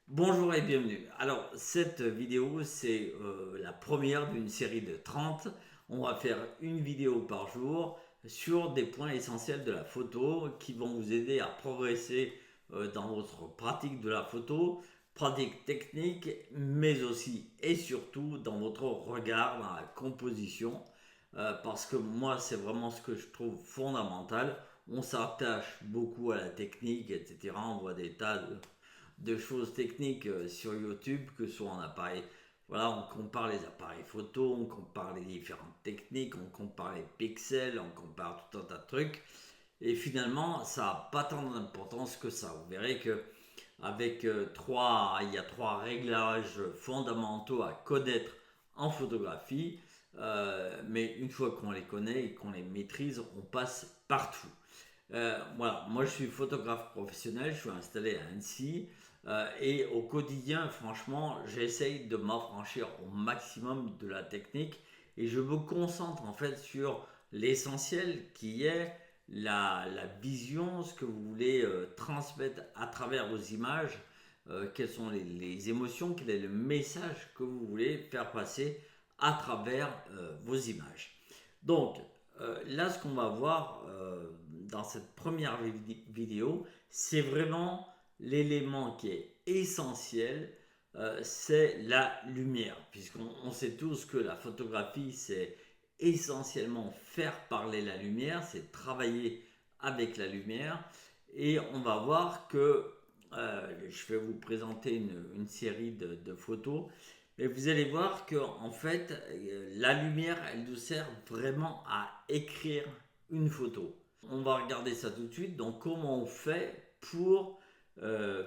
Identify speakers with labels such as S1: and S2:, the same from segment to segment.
S1: Bonjour et bienvenue. Alors, cette vidéo, c'est la première d'une série de 30. On va faire une vidéo par jour sur des points essentiels de la photo qui vont vous aider à progresser dans votre pratique de la photo, pratique technique, mais aussi et surtout dans votre regard, dans la composition. Parce que moi, c'est vraiment ce que je trouve fondamental. On s'attache beaucoup à la technique, etc. On voit des tas de choses techniques sur YouTube, que ce soit en appareil. Voilà, on compare les appareils photo, on compare les différentes techniques, on compare les pixels, on compare tout un tas de trucs. Et finalement, ça n'a pas tant d'importance que ça. Vous verrez que avec il y a trois réglages fondamentaux à connaître en photographie. Mais une fois qu'on les connaît et qu'on les maîtrise, on passe partout. Voilà, moi je suis photographe professionnel, je suis installé à Annecy et au quotidien, franchement, j'essaye de m'affranchir au maximum de la technique et je me concentre en fait sur l'essentiel qui est la vision, ce que vous voulez transmettre à travers vos images, quelles sont les émotions, quel est le message que vous voulez faire passer à travers vos images. Donc, là, ce qu'on va voir dans cette première vidéo, c'est vraiment l'élément qui est essentiel, c'est la lumière, puisqu'on sait tous que la photographie, c'est essentiellement faire parler la lumière, c'est travailler avec la lumière, et on va voir que je vais vous présenter une série de photos. Et vous allez voir que en fait, la lumière, elle nous sert vraiment à écrire une photo. On va regarder ça tout de suite. Donc, comment on fait pour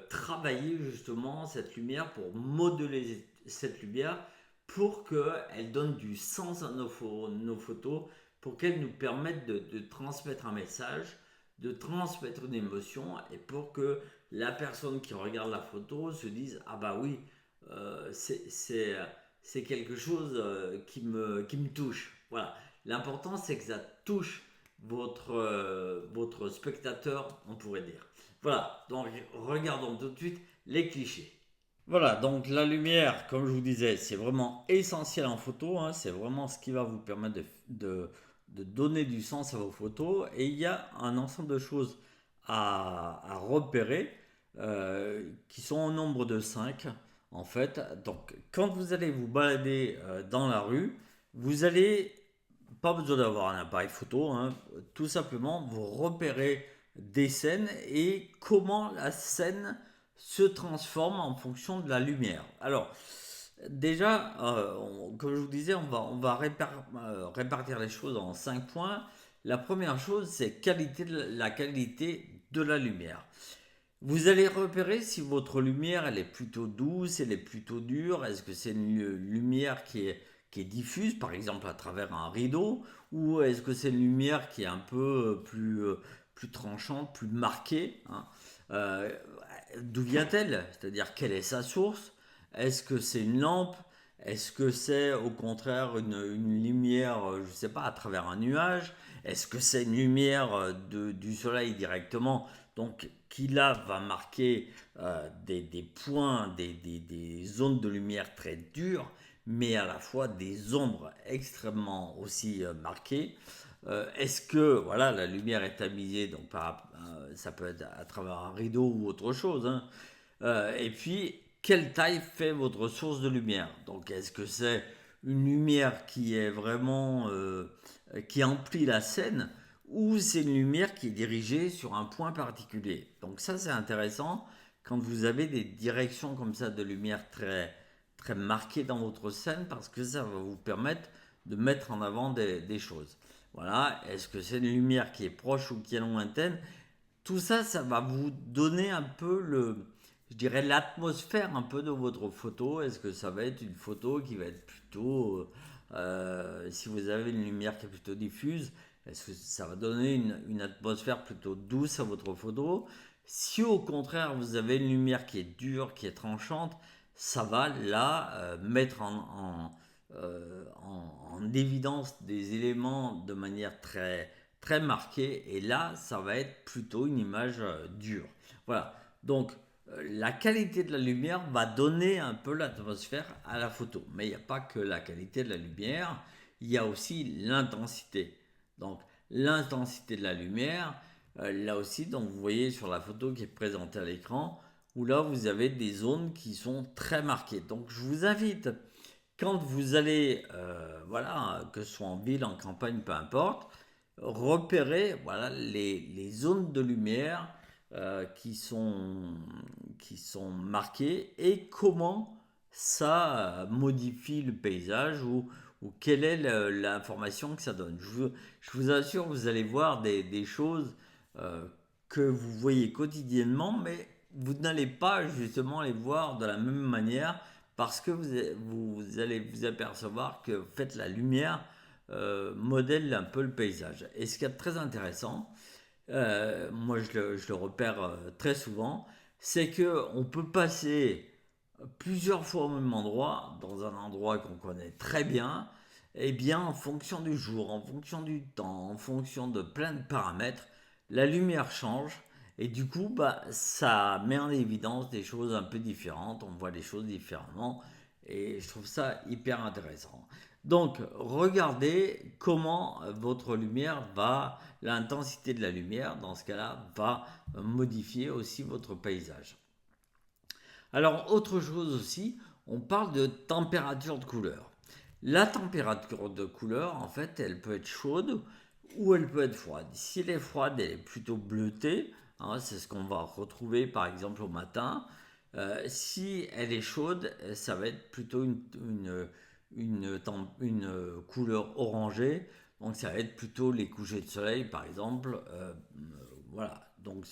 S1: travailler justement cette lumière, pour modeler cette lumière, pour qu'elle donne du sens à nos photos, pour qu'elle nous permette de transmettre un message, de transmettre une émotion, et pour que la personne qui regarde la photo se dise ah bah oui, euh, c'est c'est c'est quelque chose qui me touche. Voilà. L'important, c'est que ça touche votre spectateur, on pourrait dire. Voilà, donc regardons tout de suite les clichés. Voilà, donc la lumière, comme je vous disais, c'est vraiment essentiel en photo, hein, c'est vraiment ce qui va vous permettre de donner du sens à vos photos. Et il y a un ensemble de choses à repérer qui sont au nombre de 5 en fait. Donc quand vous allez vous balader dans la rue, vous allez pas besoin d'avoir un appareil photo, hein, tout simplement vous repérez des scènes et comment la scène se transforme en fonction de la lumière. Alors, déjà, comme je vous disais, on va répartir les choses en 5 points. La première chose, c'est la qualité de la lumière. Vous allez repérer si votre lumière elle est plutôt douce, elle est plutôt dure. Est-ce que c'est une lumière qui est diffuse, par exemple à travers un rideau, ou est-ce que c'est une lumière qui est un peu plus tranchante, plus marquée, hein. Euh, D'où vient-elle? C'est-à-dire quelle est sa source? Est-ce que c'est une lampe? Est-ce que c'est au contraire une lumière, je ne sais pas, à travers un nuage? Est-ce que c'est une lumière du soleil directement, donc qui là va marquer des points, des zones de lumière très dures, mais à la fois des ombres extrêmement aussi marquées. Est-ce que voilà la lumière est tamisée, donc ça peut être à travers un rideau ou autre chose, hein. Et puis quelle taille fait votre source de lumière? Donc est-ce que c'est une lumière qui est vraiment qui emplit la scène, ou c'est une lumière qui est dirigée sur un point particulier? Donc ça c'est intéressant quand vous avez des directions comme ça de lumière très marquées dans votre scène, parce que ça va vous permettre de mettre en avant des choses. Voilà, est-ce que c'est une lumière qui est proche ou qui est lointaine? Tout ça, ça va vous donner un peu je dirais l'atmosphère un peu de votre photo. Est-ce que ça va être une photo qui va être plutôt, si vous avez une lumière qui est plutôt diffuse, est-ce que ça va donner une atmosphère plutôt douce à votre photo? Si au contraire vous avez une lumière qui est dure, qui est tranchante, ça va là mettre en évidence des éléments de manière très marquée, et là ça va être plutôt une image dure. Voilà, donc la qualité de la lumière va donner un peu l'atmosphère à la photo. Mais il n'y a pas que la qualité de la lumière, il y a aussi l'intensité. Donc l'intensité de la lumière, là aussi, donc vous voyez sur la photo qui est présentée à l'écran, où là vous avez des zones qui sont très marquées. Donc je vous invite, quand vous allez, voilà, que ce soit en ville, en campagne, peu importe, repérer voilà, les zones de lumière qui sont marquées et comment ça modifie le paysage ou quelle est l'information que ça donne. Je vous assure, vous allez voir des choses euh, que vous voyez quotidiennement, mais vous n'allez pas justement les voir de la même manière parce que vous allez vous apercevoir que en fait, la lumière modèle un peu le paysage. Et ce qui est très intéressant, moi je le repère très souvent, c'est que on peut passer plusieurs fois au même endroit, dans un endroit qu'on connaît très bien, et bien en fonction du jour, en fonction du temps, en fonction de plein de paramètres, la lumière change et du coup bah, ça met en évidence des choses un peu différentes, on voit les choses différemment et je trouve ça hyper intéressant. Donc regardez comment votre lumière va, l'intensité de la lumière dans ce cas-là va modifier aussi votre paysage. Alors, autre chose aussi, on parle de température de couleur. La température de couleur, en fait, elle peut être chaude ou elle peut être froide. Si elle est froide, elle est plutôt bleutée. Hein, c'est ce qu'on va retrouver par exemple au matin. Si elle est chaude, ça va être plutôt une couleur orangée. Donc ça va être plutôt les couchers de soleil par exemple. Voilà, donc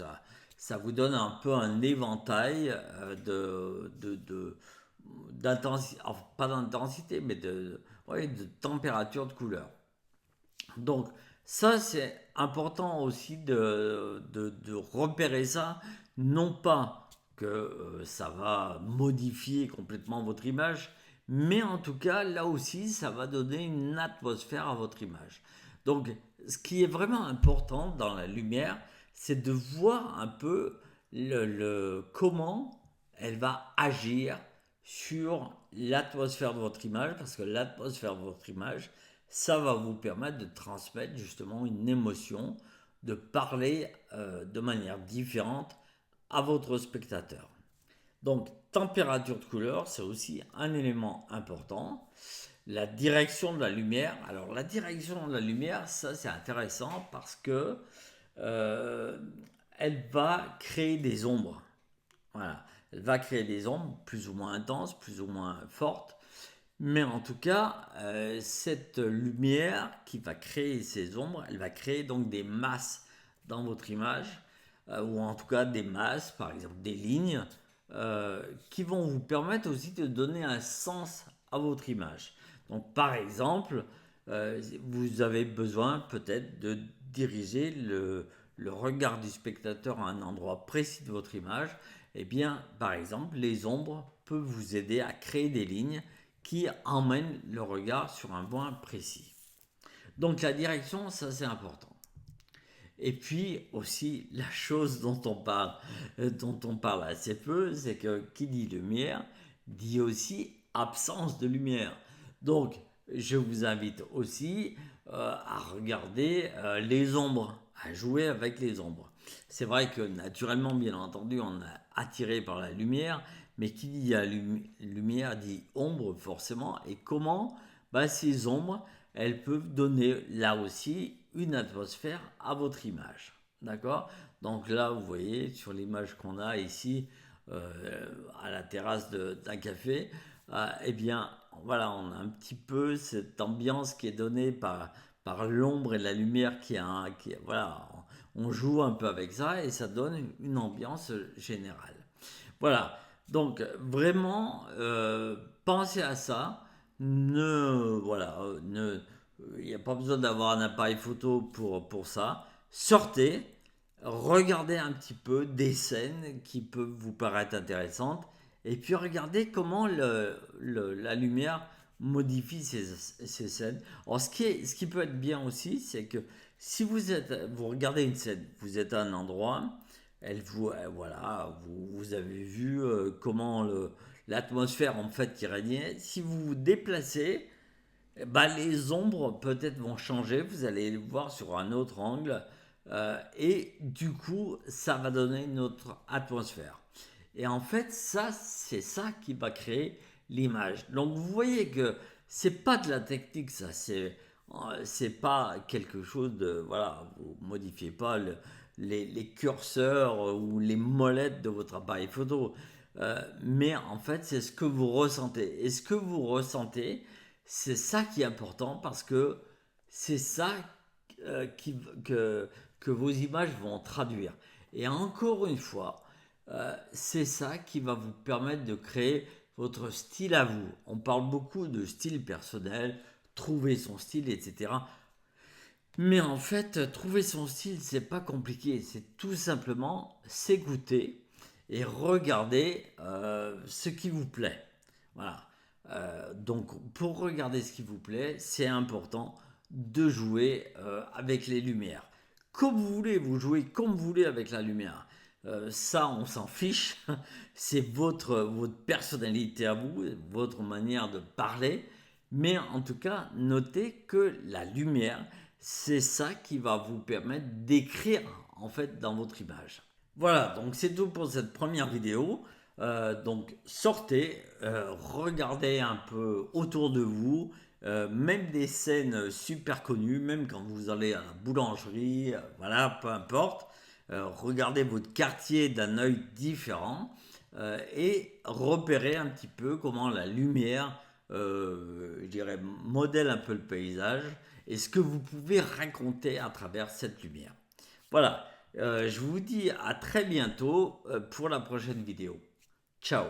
S1: ça vous donne un peu un éventail d'intensité, enfin, pas d'intensité, mais ouais, de température de couleur. Donc ça, c'est important aussi de repérer ça, non pas que ça va modifier complètement votre image, mais en tout cas, là aussi, ça va donner une atmosphère à votre image. Donc, ce qui est vraiment important dans la lumière, c'est de voir un peu comment elle va agir sur l'atmosphère de votre image, parce que l'atmosphère de votre image, ça va vous permettre de transmettre justement une émotion, de parler de manière différente à votre spectateur. Donc, température de couleur, c'est aussi un élément important. La direction de la lumière. Alors, la direction de la lumière, ça c'est intéressant parce que euh, elle va créer des ombres. Voilà. Elle va créer des ombres plus ou moins intenses, plus ou moins fortes. Mais en tout cas, cette lumière qui va créer ces ombres, elle va créer donc des masses dans votre image, ou en tout cas des masses, par exemple des lignes, qui vont vous permettre aussi de donner un sens à votre image. Donc par exemple, vous avez besoin peut-être de diriger le regard du spectateur à un endroit précis de votre image. Eh bien, par exemple, les ombres peuvent vous aider à créer des lignes qui emmène le regard sur un point précis. Donc la direction, ça c'est important. Et puis aussi la chose dont on parle assez peu, c'est que qui dit lumière dit aussi absence de lumière. Donc je vous invite aussi à regarder les ombres, à jouer avec les ombres. C'est vrai que naturellement, bien entendu, on est attiré par la lumière, mais qui dit lumière dit ombre forcément. Et comment bah, ces ombres, elles peuvent donner là aussi une atmosphère à votre image. D'accord. Donc là, vous voyez sur l'image qu'on a ici à la terrasse d'un café, eh bien, voilà, on a un petit peu cette ambiance qui est donnée par l'ombre et la lumière voilà, on joue un peu avec ça et ça donne une ambiance générale. Voilà, donc vraiment, pensez à ça. Voilà, il n'y a pas besoin d'avoir un appareil photo pour ça. Sortez, regardez un petit peu des scènes qui peuvent vous paraître intéressantes et puis regardez comment la lumière modifie ces scènes. Alors ce qui peut être bien aussi, c'est que si vous regardez une scène, vous êtes à un endroit, voilà, vous avez vu comment l'atmosphère en fait qui régnait. Si vous vous déplacez, bah, les ombres peut-être vont changer, vous allez les voir sur un autre angle, et du coup, ça va donner une autre atmosphère. Et en fait, ça, c'est ça qui va créer l'image. Donc vous voyez que c'est pas de la technique, ça, c'est pas quelque chose de, voilà, vous modifiez pas les curseurs ou les molettes de votre appareil photo. Mais en fait, c'est ce que vous ressentez. Et ce que vous ressentez, c'est ça qui est important parce que c'est ça que vos images vont traduire. Et encore une fois, c'est ça qui va vous permettre de créer votre style à vous. On parle beaucoup de style personnel, trouver son style, etc. Mais en fait, trouver son style, c'est pas compliqué. C'est tout simplement s'écouter et regarder ce qui vous plaît. Voilà. Donc, pour regarder ce qui vous plaît, c'est important de jouer avec les lumières. Comme vous voulez, vous jouez comme vous voulez avec la lumière. Ça, on s'en fiche. C'est votre personnalité à vous, votre manière de parler. Mais en tout cas, notez que la lumière, c'est ça qui va vous permettre d'écrire en fait dans votre image. Voilà, donc c'est tout pour cette première vidéo. Donc sortez, regardez un peu autour de vous, même des scènes super connues, même quand vous allez à la boulangerie, voilà, peu importe. Regardez votre quartier d'un œil différent et repérez un petit peu comment la lumière, je dirais, modèle un peu le paysage et ce que vous pouvez raconter à travers cette lumière. Voilà, je vous dis à très bientôt pour la prochaine vidéo. Ciao.